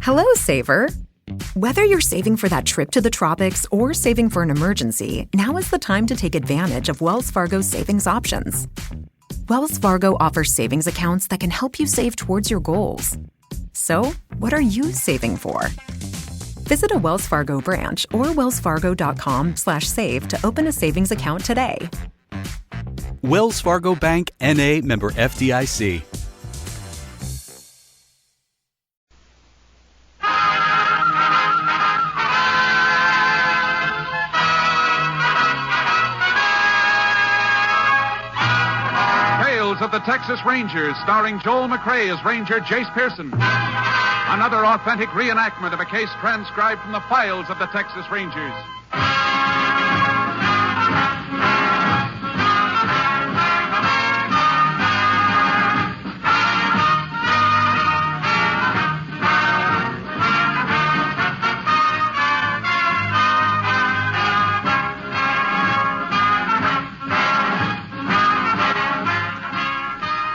Hello, saver. Whether you're saving for that trip to the tropics or saving for an emergency, now is the time to take advantage of Wells Fargo's savings options. Wells Fargo offers savings accounts that can help you save towards your goals. So, what are you saving for? Visit a Wells Fargo branch or wellsfargo.com/save to open a savings account today. Wells Fargo Bank, N.A., member FDIC. Of the Texas Rangers, starring Joel McRae as Ranger Jace Pearson. Another authentic reenactment of a case transcribed from the files of the Texas Rangers.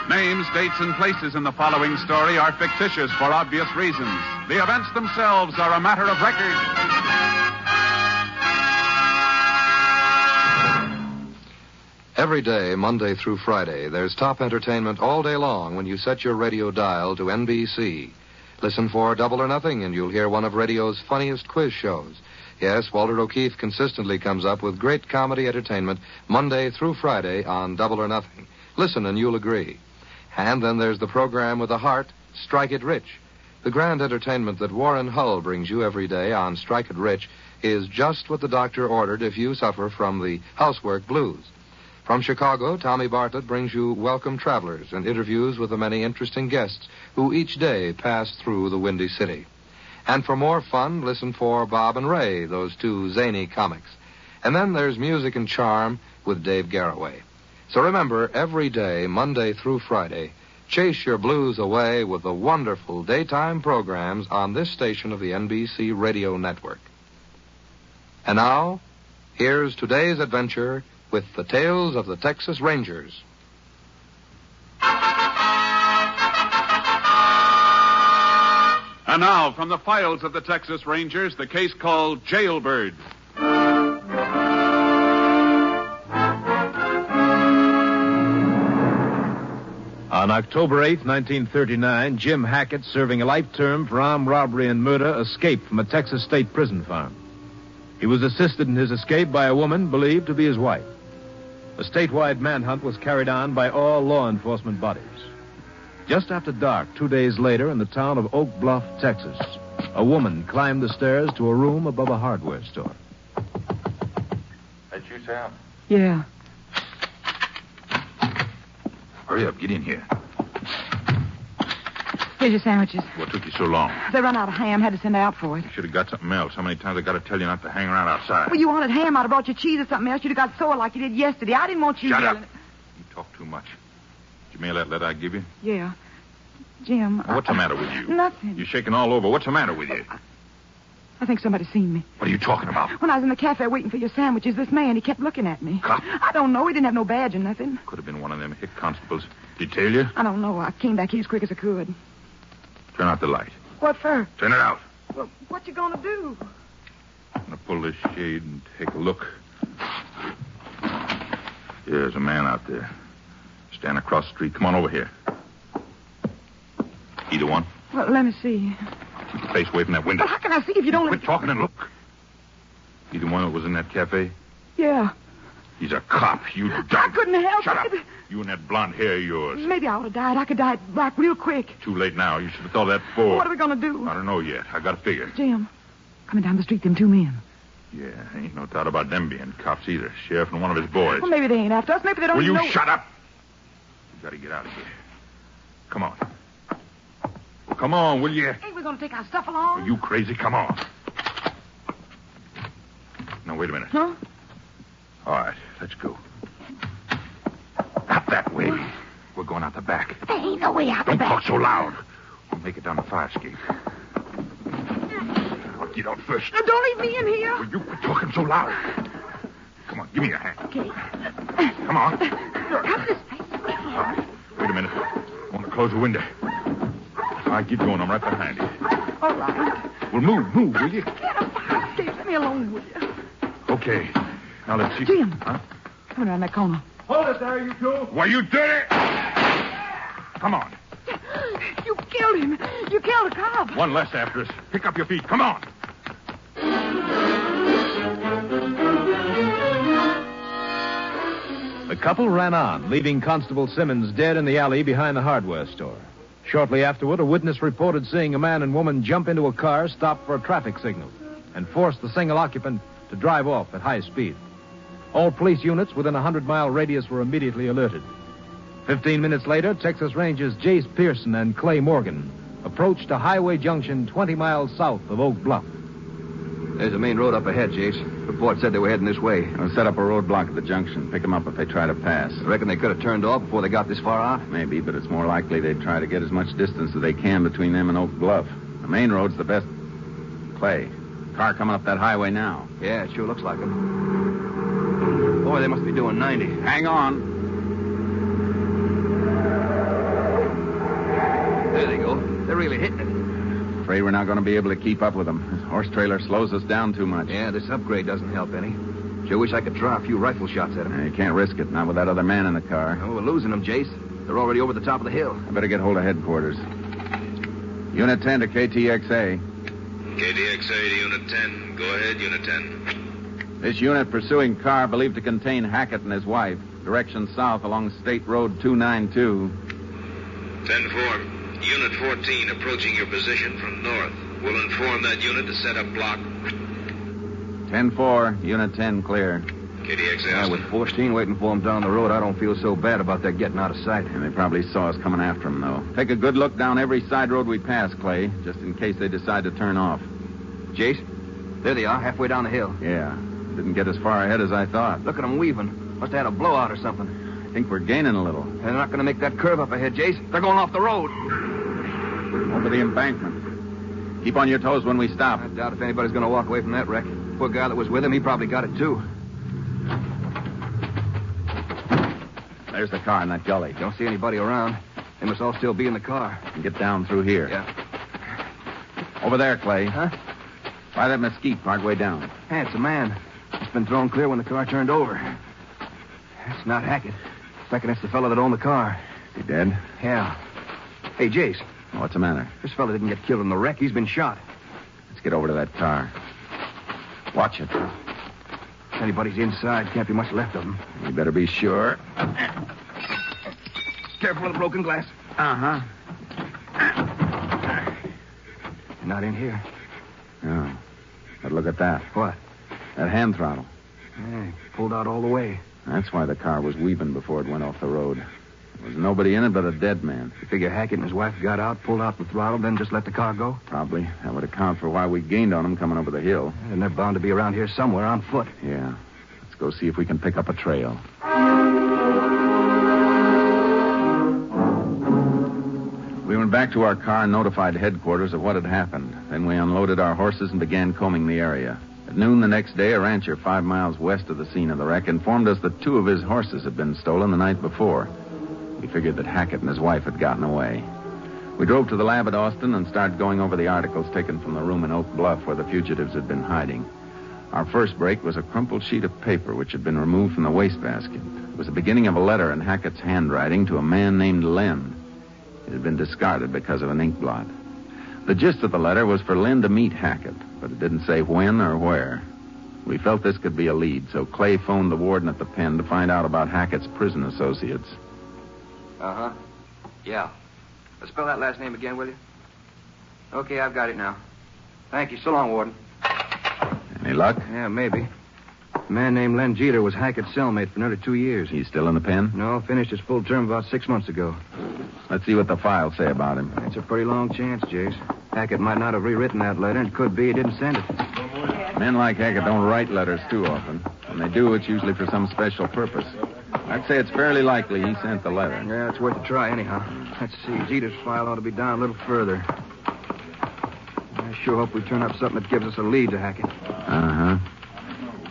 Names, dates, and places in the following story are fictitious for obvious reasons. The events themselves are a matter of record. Every day, Monday through Friday, there's top entertainment all day long when you set your radio dial to NBC. Listen for Double or Nothing, and you'll hear one of radio's funniest quiz shows. Yes, Walter O'Keefe consistently comes up with great comedy entertainment Monday through Friday on Double or Nothing. Listen, and you'll agree. And then there's the program with the heart, Strike It Rich. The grand entertainment that Warren Hull brings you every day on Strike It Rich is just what the doctor ordered if you suffer from the housework blues. From Chicago, Tommy Bartlett brings you Welcome Travelers and interviews with the many interesting guests who each day pass through the Windy City. And for more fun, listen for Bob and Ray, those two zany comics. And then there's Music and Charm with Dave Garroway. So remember, every day, Monday through Friday, chase your blues away with the wonderful daytime programs on this station of the NBC Radio Network. And now, here's today's adventure with the tales of the Texas Rangers. And now, from the files of the Texas Rangers, the case called Jailbird. On October 8, 1939, Jim Hackett, serving a life term for armed robbery and murder, escaped from a Texas state prison farm. He was assisted in his escape by a woman believed to be his wife. A statewide manhunt was carried on by all law enforcement bodies. Just after dark, 2 days later, in the town of Oak Bluff, Texas, a woman climbed the stairs to a room above a hardware store. That you, Sam? Yeah. Hurry up, get in here. Here's your sandwiches. What took you so long? They run out of ham. Had to send out for it. You should have got something else. How many times I got to tell you not to hang around outside? Well, you wanted ham. I'd have brought you cheese or something else. You'd have got sore like you did yesterday. I didn't want you Shut yelling. up. You talk too much. Did you mail that letter I give you? Yeah. Jim. Now, what's the matter with you? Nothing. You're shaking all over. What's the matter with you? I think somebody's seen me. What are you talking about? When I was in the cafe waiting for your sandwiches, this man, he kept looking at me. Cop? I don't know. He didn't have no badge or nothing. Could have been one of them hick constables. Did he tell you? I don't know. I came back here as quick as I could. Turn out the light. What for? Turn it out. Well, what you gonna do? I'm going to pull this shade and take a look. There's a man out there. Stand across the street. Come on over here. Either one? Well, let me see. Keep your face away from that window. But how can I see if you don't... Quit talking and look. Either one that was in that cafe? Yeah. He's a cop. You dumb. I couldn't help Shut up. it. You and that blonde hair of yours. Maybe I would have died. I could die back real quick. Too late now. You should have thought of that before. What are we gonna do? I don't know yet. I got to figure. Jim, coming down the street, them two men. Yeah, ain't no doubt about them being cops either. Sheriff and one of his boys. Well, maybe they ain't after us. Maybe they don't Will even you know... shut up? You got to get out of here. Come on. Well, come on, will you? Ain't we gonna take our stuff along? Are you crazy? Come on. Now, wait a minute. Huh? All right, let's go. Not that way. We're going out the back. There ain't no way out Don't the back. talk so loud. We'll make it down the fire escape. I'll get out first. Now, don't leave me in here. Will you quit talking so loud? Come on, give me your hand. Okay. Come on. Come this way. All right. Wait a minute. I want to close the window. All right, keep going. I'm right behind you. All right. Well, move, will you? Get up, Steve. Let me alone, will you? Okay. Now let's see. Jim. Huh? Come around that corner. Hold it there, you two. Why, you did it! Come on. You killed him. You killed a cop. One less after us. Pick up your feet. Come on. The couple ran on, leaving Constable Simmons dead in the alley behind the hardware store. Shortly afterward, a witness reported seeing a man and woman jump into a car, stop for a traffic signal, and force the single occupant to drive off at high speed. All police units within a 100-mile radius were immediately alerted. 15 minutes later, Texas Rangers Jace Pearson and Clay Morgan approached a highway junction 20 miles south of Oak Bluff. There's a main road up ahead, Jace. Report said they were heading this way. I'll set up a roadblock at the junction. Pick them up if they try to pass. I reckon they could have turned off before they got this far out. Maybe, but it's more likely they'd try to get as much distance as they can between them and Oak Bluff. The main road's the best. Clay, car coming up that highway now. Yeah, it sure looks like them. Boy, they must be doing 90. Hang on. There they go. They're really hitting it. Afraid we're not going to be able to keep up with them. This horse trailer slows us down too much. Yeah, this upgrade doesn't help any. Sure wish I could try a few rifle shots at them. You can't risk it, not with that other man in the car. Oh, we're losing them, Jace. They're already over the top of the hill. I better get hold of headquarters. Unit 10 to KTXA. KTXA to Unit 10. Go ahead, Unit 10. This unit pursuing car believed to contain Hackett and his wife. Direction south along State Road 292. 10-4. Unit 14 approaching your position from north. We'll inform that unit to set up block. 10-4. Unit 10 clear. KTXA. Yeah, with 14 waiting for them down the road, I don't feel so bad about their getting out of sight. And they probably saw us coming after them, though. Take a good look down every side road we pass, Clay, just in case they decide to turn off. Jace, there they are, halfway down the hill. Yeah. Didn't get as far ahead as I thought. Look at them weaving. Must have had a blowout or something. I think we're gaining a little. They're not going to make that curve up ahead, Jace. They're going off the road. Over the embankment. Keep on your toes when we stop. I doubt if anybody's going to walk away from that wreck. Poor guy that was with him, he probably got it, too. There's the car in that gully. Don't see anybody around. They must all still be in the car. And get down through here. Yeah. Over there, Clay. Huh? By that mesquite partway down. Hey, it's a man. It's been thrown clear when the car turned over. It's not Hackett. I reckon it's the fellow that owned the car. He dead? Yeah. Hey, Jace. What's the matter? This fellow didn't get killed in the wreck. He's been shot. Let's get over to that car. Watch it. If anybody's inside, can't be much left of them. You better be sure. Careful of the broken glass. Uh-huh. Not in here. Oh. But look at that. What? That hand throttle. Hey, pulled out all the way. That's why the car was weaving before it went off the road. There was nobody in it but a dead man. You figure Hackett and his wife got out, pulled out the throttle, then just let the car go? Probably. That would account for why we gained on them coming over the hill. And they're bound to be around here somewhere on foot. Yeah. Let's go see if we can pick up a trail. We went back to our car and notified headquarters of what had happened. Then we unloaded our horses and began combing the area. At noon the next day, a rancher 5 miles west of the scene of the wreck informed us that 2 of his horses had been stolen the night before. We figured that Hackett and his wife had gotten away. We drove to the lab at Austin and started going over the articles taken from the room in Oak Bluff where the fugitives had been hiding. Our first break was a crumpled sheet of paper which had been removed from the wastebasket. It was the beginning of a letter in Hackett's handwriting to a man named Len. It had been discarded because of an ink blot. The gist of the letter was for Len to meet Hackett, but it didn't say when or where. We felt this could be a lead, so Clay phoned the warden at the pen to find out about Hackett's prison associates. Uh-huh. Yeah. Spell that last name again, will you? Okay, I've got it now. Thank you. So long, Warden. Any luck? Yeah, maybe. A man named Len Jeter was Hackett's cellmate for nearly 2 years. He's still in the pen? No, finished his full term about 6 months ago. Let's see what the files say about him. It's a pretty long chance, Jace. Hackett might not have rewritten that letter, and it could be he didn't send it. Men like Hackett don't write letters too often. When they do, it's usually for some special purpose. I'd say it's fairly likely he sent the letter. Yeah, it's worth a try anyhow. Let's see. Jeter's file ought to be down a little further. I sure hope we turn up something that gives us a lead to Hackett. Uh-huh.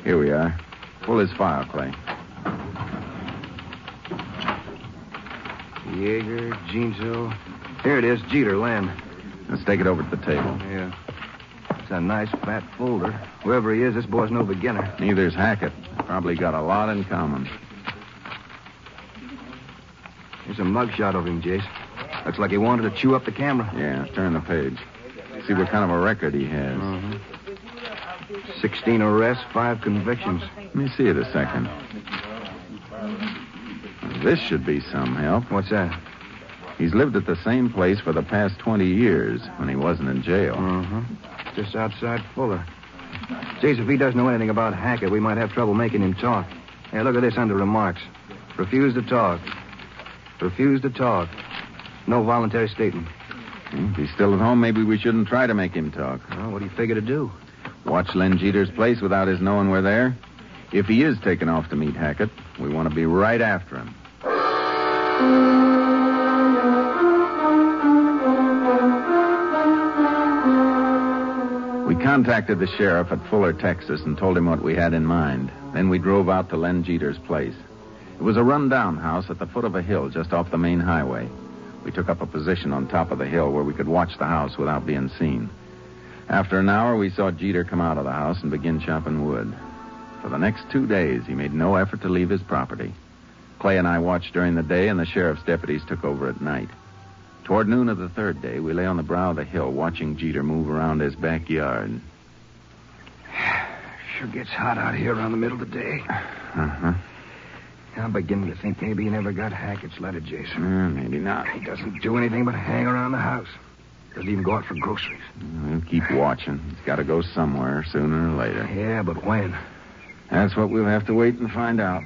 Here we are. Pull his file, Clay. Yeager, Jeansville. Here it is, Jeter, Len. Let's take it over to the table. Yeah. It's a nice fat folder. Whoever he is, this boy's no beginner. Neither's Hackett. Probably got a lot in common. Here's a mugshot of him, Jace. Looks like he wanted to chew up the camera. Yeah, turn the page. See what kind of a record he has. 16 arrests, 5 convictions. Let me see it a second. This should be some help. What's that? He's lived at the same place for the past 20 years when he wasn't in jail. Just outside Fuller. Jace, if he doesn't know anything about Hackett, we might have trouble making him talk. Hey, look at this under remarks. Refuse to talk. Refuse to talk. No voluntary statement. If he's still at home, maybe we shouldn't try to make him talk. Well, what do you figure to do? Watch Len Jeter's place without his knowing we're there. If he is taken off to meet Hackett, we want to be right after him. We contacted the sheriff at Fuller, Texas, and told him what we had in mind. Then we drove out to Len Jeter's place. It was a run-down house at the foot of a hill just off the main highway. We took up a position on top of the hill where we could watch the house without being seen. After an hour, we saw Jeter come out of the house and begin chopping wood. For the next 2 days, he made no effort to leave his property. Clay and I watched during the day, and the sheriff's deputies took over at night. Toward noon of the third day, we lay on the brow of the hill watching Jeter move around his backyard. Sure gets hot out here around the middle of the day. I'm beginning to think maybe he never got Hackett's letter, Jason. Maybe not. He doesn't do anything but hang around the house. Doesn't even go out for groceries. We'll keep watching. He's got to go somewhere sooner or later. Yeah, but when? That's what we'll have to wait and find out.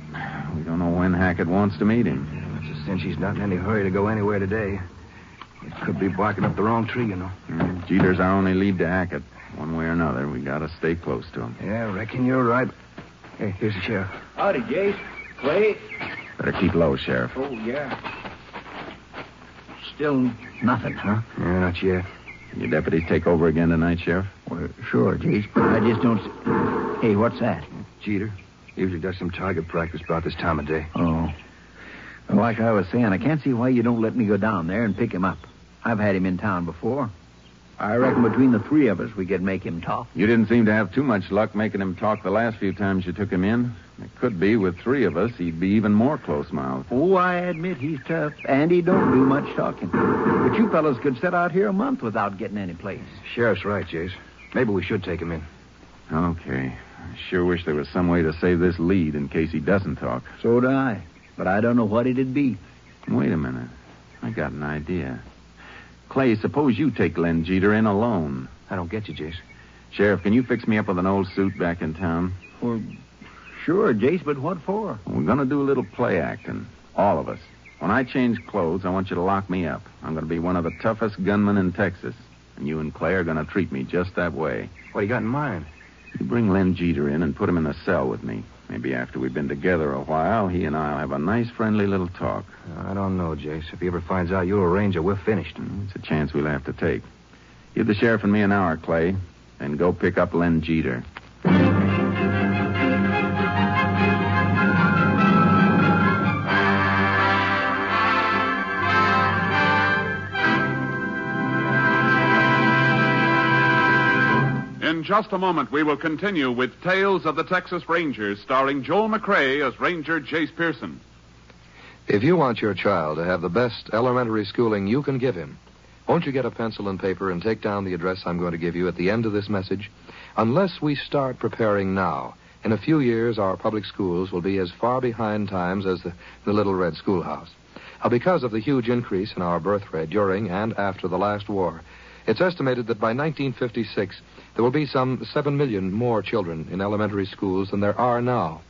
We don't know when Hackett wants to meet him. It's a cinch he's not in any hurry to go anywhere today. It could be barking up the wrong tree, you know. Jeter's our only lead to Hackett. One way or another, we got to stay close to him. Yeah, I reckon you're right. Hey, here's the sheriff. Howdy, Jace. Clay? Better keep low, Sheriff. Oh, yeah. Still nothing, huh? Yeah, not yet. Can your deputies take over again tonight, Sheriff? Well, sure, Jace, but I just don't... Hey, what's that? Jeter. Usually does some target practice about this time of day. Oh. Well, like I was saying, I can't see why you don't let me go down there and pick him up. I've had him in town before. I reckon between the three of us, we could make him talk. You didn't seem to have too much luck making him talk the last few times you took him in. It could be, with 3 of us, he'd be even more close-mouthed. Oh, I admit he's tough, and he don't do much talking. But you fellas could sit out here a month without getting any place. Sheriff's right, Jace. Maybe we should take him in. Okay. I sure wish there was some way to save this lead in case he doesn't talk. So do I. But I don't know what it'd be. Wait a minute. I got an idea. Clay, suppose you take Len Jeter in alone. I don't get you, Jace. Sheriff, can you fix me up with an old suit back in town? Well, sure, Jace, but what for? We're going to do a little play acting. All of us. When I change clothes, I want you to lock me up. I'm going to be one of the toughest gunmen in Texas. And you and Clay are going to treat me just that way. What do you got in mind? You bring Len Jeter in and put him in the cell with me. Maybe after we've been together a while, he and I'll have a nice, friendly little talk. I don't know, Jace. If he ever finds out you're a ranger, we're finished. It's a chance we'll have to take. Give the sheriff and me an hour, Clay, and go pick up Len Jeter. In just a moment, we will continue with Tales of the Texas Rangers, starring Joel McCrea as Ranger Jace Pearson. If you want your child to have the best elementary schooling you can give him, won't you get a pencil and paper and take down the address I'm going to give you at the end of this message? Unless we start preparing now, in a few years, our public schools will be as far behind times as the Little Red Schoolhouse. Because of the huge increase in our birth rate during and after the last war, it's estimated that by 1956, there will be some 7 million more children in elementary schools than there are now.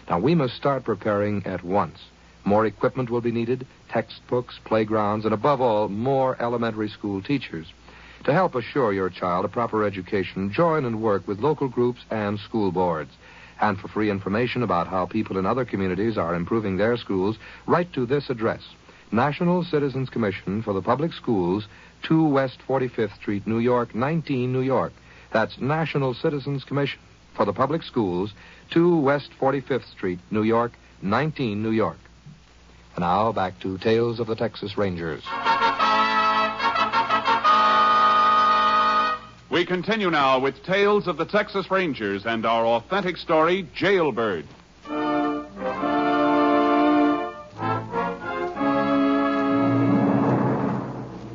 Now, we must start preparing at once. More equipment will be needed, textbooks, playgrounds, and above all, more elementary school teachers. To help assure your child a proper education, join and work with local groups and school boards. And for free information about how people in other communities are improving their schools, write to this address, National Citizens Commission for the Public Schools, 2 West 45th Street, New York, 19, New York. That's National Citizens Commission for the Public Schools, 2 West 45th Street, New York, 19, New York. And now back to Tales of the Texas Rangers. We continue now with Tales of the Texas Rangers and our authentic story, Jailbird.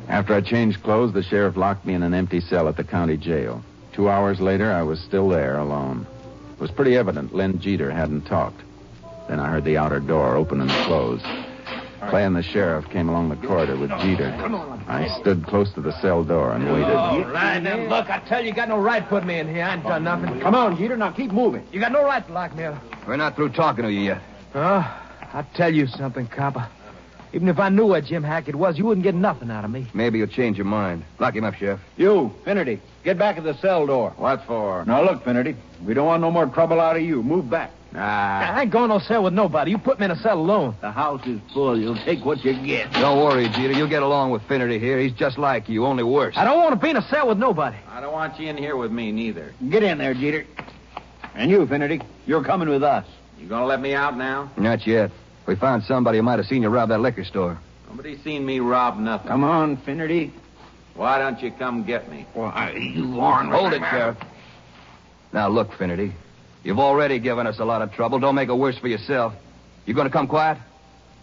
After I changed clothes, the sheriff locked me in an empty cell at the county jail. 2 hours later, I was still there, alone. It was pretty evident Lynn Jeter hadn't talked. Then I heard the outer door open and close. Clay and the sheriff came along the corridor with Jeter. I stood close to the cell door and waited. All right, then, look, I tell you, you got no right putting me in here. I ain't done nothing. Come on, Jeter, now keep moving. You got no right to lock me up. We're not through talking to you yet. I'll tell you something, copper. Even if I knew where Jim Hackett was, you wouldn't get nothing out of me. Maybe you'll change your mind. Lock him up, Sheriff. You, Finnerty, get back at the cell door. What for? Now, look, Finnerty, we don't want no more trouble out of you. Move back. I ain't going no cell with nobody. You put me in a cell alone. The house is full. You'll take what you get. Don't worry, Jeter. You'll get along with Finnerty here. He's just like you, only worse. I don't want to be in a cell with nobody. I don't want you in here with me, neither. Get in there, Jeter. And you, Finnerty, you're coming with us. You gonna let me out now? Not yet. We found somebody who might have seen you rob that liquor store. Nobody's seen me rob nothing. Come on, Finnerty. Why don't you come get me? Why, you ornery Hold it, man. Sheriff. Now, look, Finnerty. You've already given us a lot of trouble. Don't make it worse for yourself. You going to come quiet?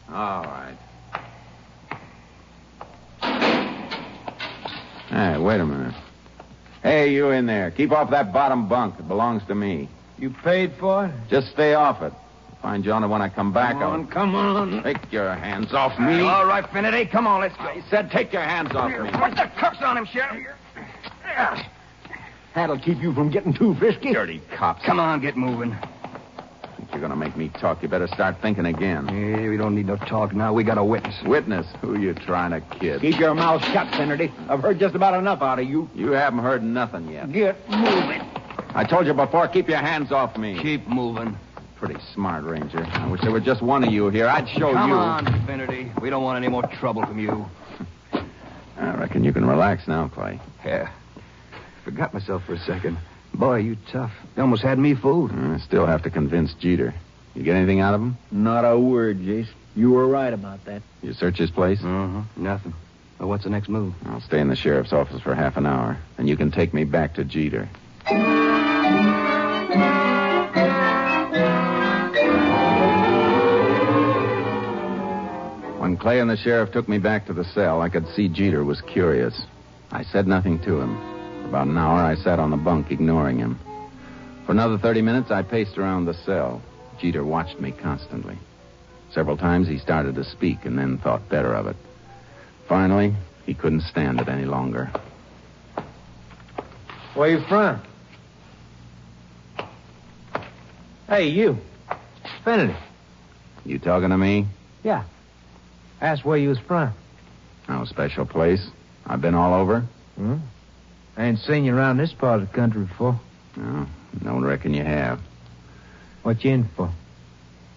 All right. Hey, wait a minute. Hey, you in there. Keep off that bottom bunk. It belongs to me. You paid for it? Just stay off it. Find you on it when I come back. Come on. Take your hands off me. All right, Finnerty. Come on, let's go. I said take your hands off me. Put the cuffs on him, Sheriff. That'll keep you from getting too frisky. Dirty cops. Come on, get moving. Think you're going to make me talk. You better start thinking again. Yeah, we don't need no talk now. We got a witness. Witness? Who you trying to kid? Keep your mouth shut, Finnerty. I've heard just about enough out of you. You haven't heard nothing yet. Get moving. I told you before, keep your hands off me. Keep moving. Pretty smart, Ranger. I wish there were just one of you here. I'd show Come you. on, Finnerty. We don't want any more trouble from you. I reckon you can relax now, Clay. Yeah. Forgot myself for a second. Boy, you tough. You almost had me fooled. I still have to convince Jeter. You get anything out of him? Not a word, Jace. You were right about that. You search his place? Nothing. Well, what's the next move? I'll stay in the sheriff's office for half an hour, and you can take me back to Jeter. When Clay and the sheriff took me back to the cell, I could see Jeter was curious. I said nothing to him. For about an hour, I sat on the bunk, ignoring him. For another 30 minutes, I paced around the cell. Jeter watched me constantly. Several times he started to speak and then thought better of it. Finally, he couldn't stand it any longer. Where you from? Hey, you. Finnerty. You talking to me? Yeah. Asked where you was from. No special place. I've been all over. I ain't seen you around this part of the country before. No, don't reckon you have. What you in for?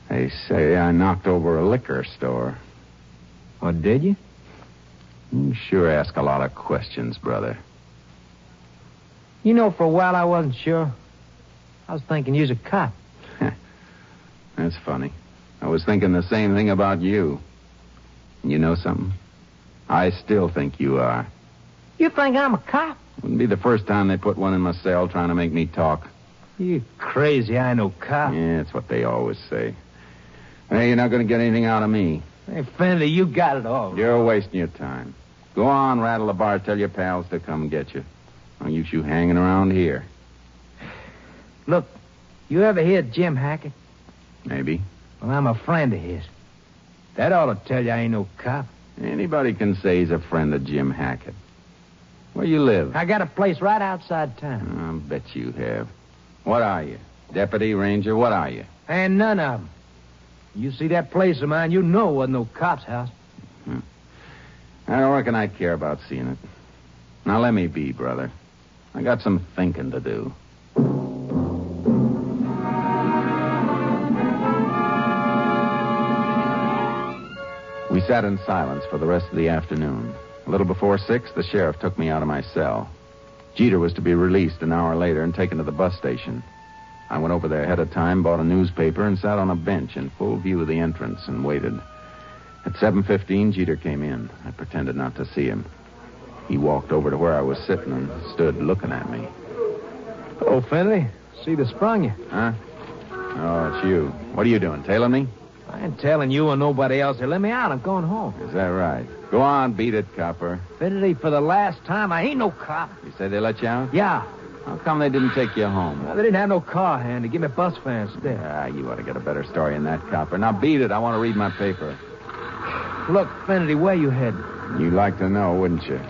They say I knocked over a liquor store. What, did you? You sure ask a lot of questions, brother. You know, for a while I wasn't sure. I was thinking you was a cop. That's funny. I was thinking the same thing about you. You know something? I still think you are. You think I'm a cop? Wouldn't be the first time they put one in my cell trying to make me talk. You crazy, I know cop. Yeah, that's what they always say. Hey, you're not going to get anything out of me. Hey, Finnerty, you got it all. You're wasting your time. Go on, rattle the bar, tell your pals to come get you. Don't use you hanging around here. Look, you ever hear of Jim Hackett? Maybe. Well, I'm a friend of his. That ought to tell you I ain't no cop. Anybody can say he's a friend of Jim Hackett. Where you live? I got a place right outside town. I bet you have. What are you? Deputy, ranger, what are you? And none of them. You see that place of mine, you know it wasn't no cop's house. I don't reckon I'd care about seeing it. Now let me be, brother. I got some thinking to do. We sat in silence for the rest of the afternoon. A little before 6, the sheriff took me out of my cell. Jeter was to be released an hour later and taken to the bus station. I went over there ahead of time, bought a newspaper, and sat on a bench in full view of the entrance and waited. At 7:15, Jeter came in. I pretended not to see him. He walked over to where I was sitting and stood looking at me. Oh, Finley. See, they sprung you. Huh? Oh, it's you. What are you doing, tailing me? I ain't telling you or nobody else. They let me out. I'm going home. Is that right? Go on, beat it, copper. Finley, for the last time, I ain't no cop. You say they let you out? Yeah. How come they didn't take you home? Well, they didn't have no car hand to give me bus fare instead. Ah, you ought to get a better story than that, copper. Now beat it. I want to read my paper. Look, Finley, where you headed? You'd like to know, wouldn't you?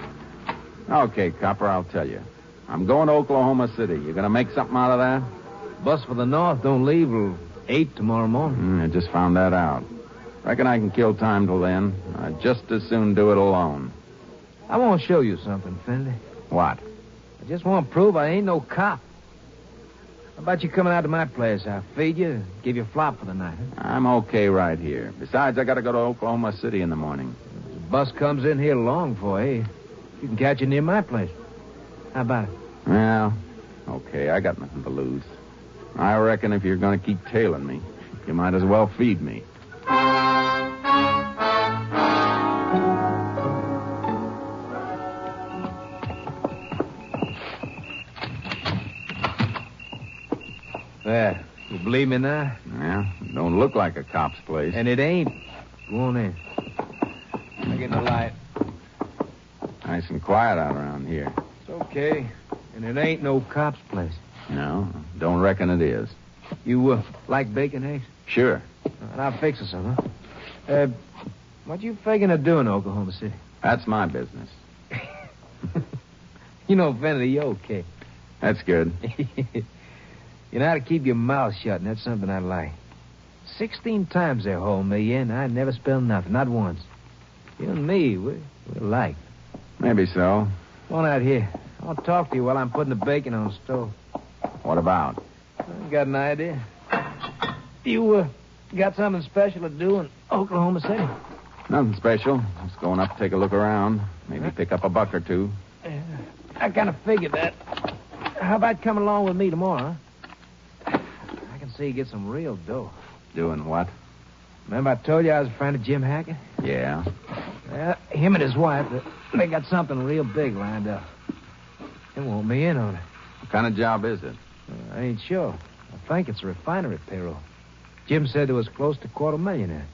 Okay, copper, I'll tell you. I'm going to Oklahoma City. You going to make something out of that? Bus for the north don't leave till 8 tomorrow morning. I just found that out. Reckon I can kill time till then. I'd just as soon do it alone. I want to show you something, Finley. What? I just want to prove I ain't no cop. How about you coming out to my place? I'll feed you, give you a flop for the night. Huh? I'm okay right here. Besides, I got to go to Oklahoma City in the morning. The bus comes in here long for you. You can catch it near my place. How about it? Well, okay, I got nothing to lose. I reckon if you're going to keep tailing me, you might as well feed me. There. You believe me now? Yeah, don't look like a cop's place. And it ain't. Go on in. I get the light. Nice and quiet out around here. It's okay. And it ain't no cop's place. No, don't reckon it is. You like bacon eggs? Sure. And I'll fix us some, huh? What you figuring of doing in Oklahoma City? That's my business. You know, Finley, you're okay. That's good. You know how to keep your mouth shut, and that's something I like. 16 times they hauled me in. I never spilled nothing, not once. You and me, we're alike. Maybe so. Come on out here. I'll talk to you while I'm putting the bacon on the stove. What about? I got an idea. You got something special to do in Oklahoma City? Nothing special. Just going up to take a look around. Maybe pick up a buck or two. I kind of figured that. How about coming along with me tomorrow, huh? I can see you get some real dough. Doing what? Remember I told you I was a friend of Jim Hackett? Yeah. Well, him and his wife, they got something real big lined up. They want me in on it. What kind of job is it? I ain't sure. I think it's a refinery payroll. Jim said there was close to $250,000 there.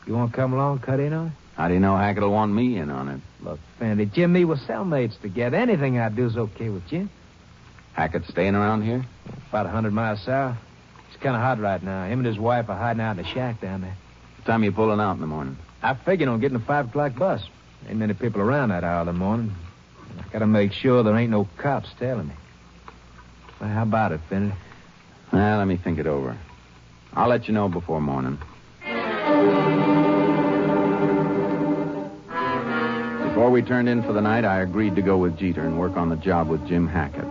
You want to come along and cut in on it? How do you know Hackett will want me in on it? Look, Fandy, Jim and me were cellmates together. Anything I do is okay with Jim. Hackett staying around here? About 100 miles south. It's kind of hot right now. Him and his wife are hiding out in a shack down there. What time are you pulling out in the morning? I figured on getting a 5 o'clock bus. Ain't many people around that hour of the morning. I gotta make sure there ain't no cops tailing me. Well, how about it, Finley? Well, let me think it over. I'll let you know before morning. Before we turned in for the night, I agreed to go with Jeter and work on the job with Jim Hackett.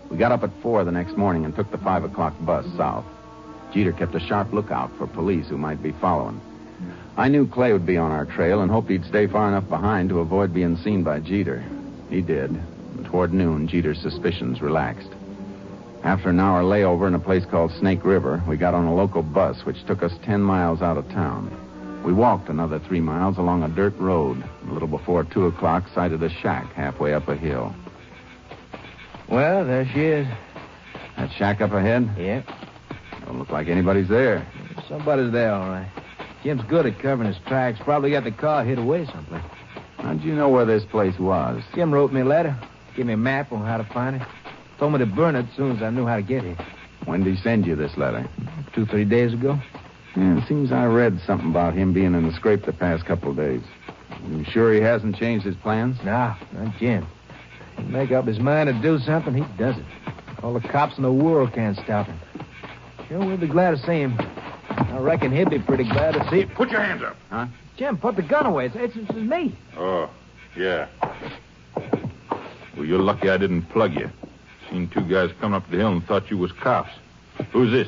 We got up at 4 the next morning and took the 5 o'clock bus south. Jeter kept a sharp lookout for police who might be following. I knew Clay would be on our trail and hoped he'd stay far enough behind to avoid being seen by Jeter. He did. And toward noon, Jeter's suspicions relaxed. After an hour layover in a place called Snake River, we got on a local bus which took us 10 miles out of town. We walked another 3 miles along a dirt road. A little before 2 o'clock, sighted a shack halfway up a hill. Well, there she is. That shack up ahead? Yeah. Don't look like anybody's there. Somebody's there, all right. Jim's good at covering his tracks. Probably got the car hid away someplace. How'd you know where this place was? Jim wrote me a letter. Gave me a map on how to find it. Told me to burn it as soon as I knew how to get here. When did he send you this letter? 2-3 days ago. Yeah, it seems I read something about him being in the scrape the past couple of days. You sure he hasn't changed his plans? Nah, not Jim. He'll make up his mind to do something, he does it. All the cops in the world can't stop him. Sure, we'll be glad to see him. I reckon he'll be pretty glad to see it. Put your hands up. Huh? Jim, put the gun away. It's me. Oh, yeah. Well, you're lucky I didn't plug you. Seen 2 guys come up the hill and thought you was cops. Who's this?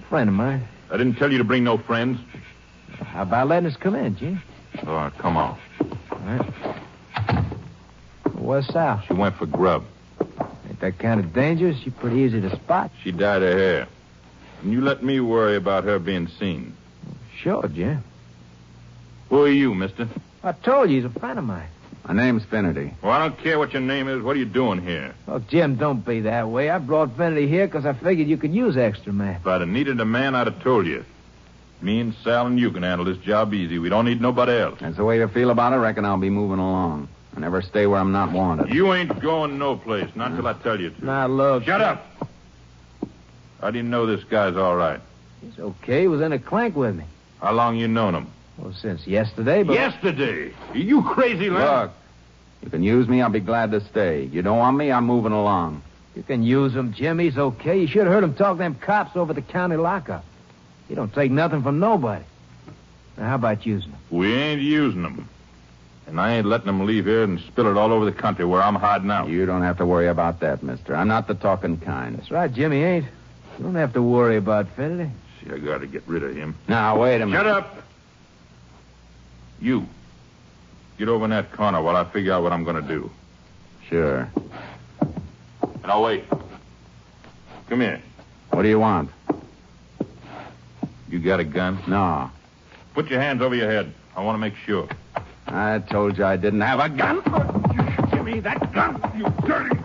Friend of mine. I didn't tell you to bring no friends. How about letting us come in, Jim? Oh, come on. All right. Where's Sal? She went for grub. Ain't that kind of dangerous? She's pretty easy to spot. She dyed her hair. And you let me worry about her being seen. Sure, Jim. Who are you, mister? I told you he's a friend of mine. My name's Finnerty. Well, I don't care what your name is. What are you doing here? Look, Jim, don't be that way. I brought Finnerty here because I figured you could use extra man. If I'd have needed a man, I'd have told you. Me and Sal and you can handle this job easy. We don't need nobody else. That's the way you feel about it. Reckon I'll be moving along. I never stay where I'm not wanted. You ain't going no place, not until I tell you to. Now, look. Shut up! How do you know this guy's all right? He's okay. He was in a clank with me. How long you known him? Well, since yesterday, but... Yesterday? Are you crazy, Lance? Look, you can use me, I'll be glad to stay. You don't want me, I'm moving along. You can use him, Jim. He's okay. You should have heard him talk to them cops over the county lockup. He don't take nothing from nobody. Now, how about using him? We ain't using him. And I ain't letting him leave here and spill it all over the country where I'm hiding out. You don't have to worry about that, mister. I'm not the talking kind. That's right, Jimmy ain't. You don't have to worry about Finnerty. See, I gotta get rid of him. Now, wait a minute. Shut up! You. Get over in that corner while I figure out what I'm gonna do. Sure. Now, wait. Come here. What do you want? You got a gun? No. Put your hands over your head. I want to make sure. I told you I didn't have a gun. Give me that gun, you dirty...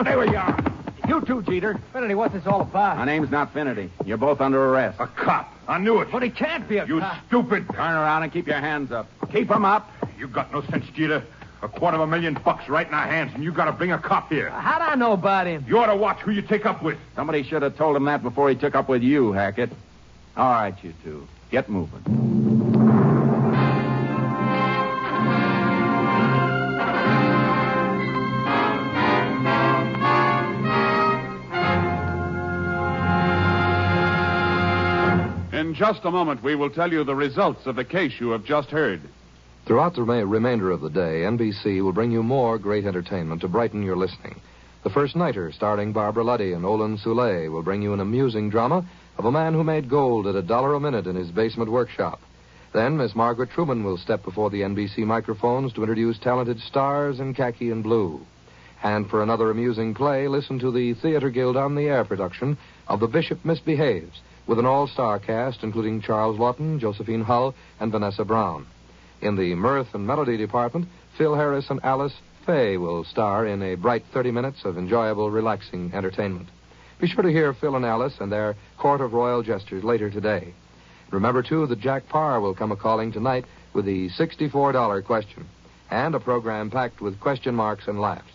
There we are. You too, Jeter. Finnerty, what's this all about? My name's not Finnerty. You're both under arrest. A cop. I knew it. But he can't be a You cop. stupid. Turn around and keep your hands up. Keep 'em up. You got no sense, Jeter. $250,000 right in our hands, and you got to bring a cop here. How'd I know about him? You ought to watch who you take up with. Somebody should have told him that before he took up with you, Hackett. All right, you two. Get moving. In just a moment, we will tell you the results of the case you have just heard. Throughout the remainder of the day, NBC will bring you more great entertainment to brighten your listening. The First Nighter, starring Barbara Luddy and Olin Soule, will bring you an amusing drama of a man who made gold at $1 a minute in his basement workshop. Then Miss Margaret Truman will step before the NBC microphones to introduce talented stars in khaki and blue. And for another amusing play, listen to the Theater Guild on the Air production of The Bishop Misbehaves, with an all-star cast including Charles Lawton, Josephine Hull, and Vanessa Brown. In the mirth and melody department, Phil Harris and Alice Faye will star in a bright 30 minutes of enjoyable, relaxing entertainment. Be sure to hear Phil and Alice and their Court of Royal Gestures later today. Remember, too, that Jack Parr will come a-calling tonight with the $64 question, and a program packed with question marks and laughs.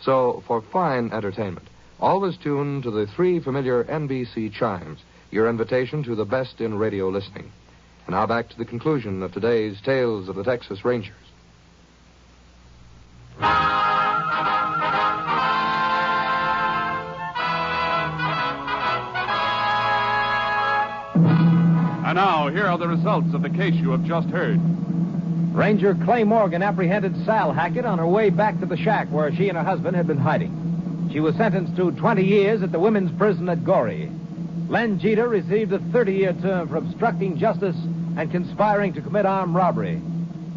So, for fine entertainment, always tune to the 3 familiar NBC chimes, your invitation to the best in radio listening. And now back to the conclusion of today's Tales of the Texas Rangers. And now, here are the results of the case you have just heard. Ranger Clay Morgan apprehended Sal Hackett on her way back to the shack where she and her husband had been hiding. She was sentenced to 20 years at the women's prison at Goree. Len Jeter received a 30-year term for obstructing justice and conspiring to commit armed robbery.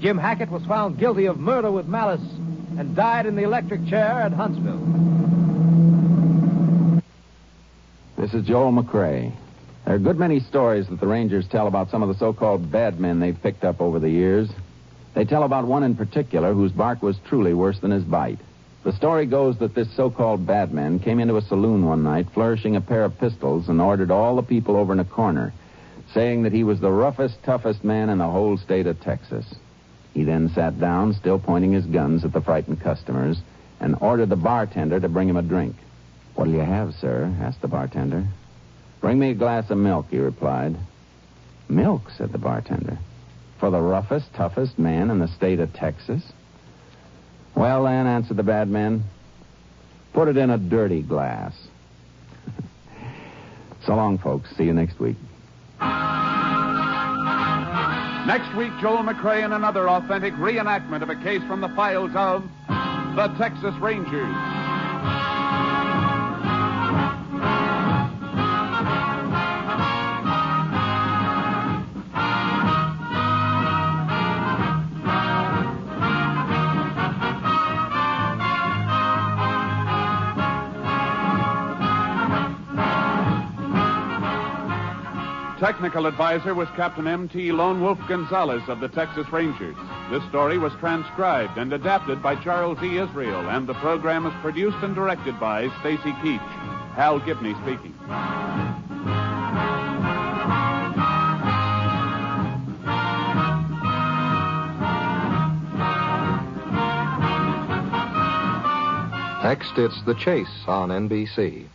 Jim Hackett was found guilty of murder with malice and died in the electric chair at Huntsville. This is Joel McCrae. There are a good many stories that the Rangers tell about some of the so-called bad men they've picked up over the years. They tell about one in particular whose bark was truly worse than his bite. The story goes that this so-called bad man came into a saloon one night flourishing a pair of pistols and ordered all the people over in a corner, saying that he was the roughest, toughest man in the whole state of Texas. He then sat down, still pointing his guns at the frightened customers, and ordered the bartender to bring him a drink. "What'll you have, sir?" asked the bartender. "Bring me a glass of milk," he replied. "Milk?" said the bartender. "For the roughest, toughest man in the state of Texas?" "Well, then," answered the bad man, "put it in a dirty glass." So long, folks. See you next week. Next week, Joel McCrae in another authentic reenactment of a case from the files of the Texas Rangers. technical advisor was Captain M.T. Lone Wolf Gonzalez of the Texas Rangers. This story was transcribed and adapted by Charles E. Israel, and the program is produced and directed by Stacy Keach. Hal Gibney speaking. Next, it's The Chase on NBC.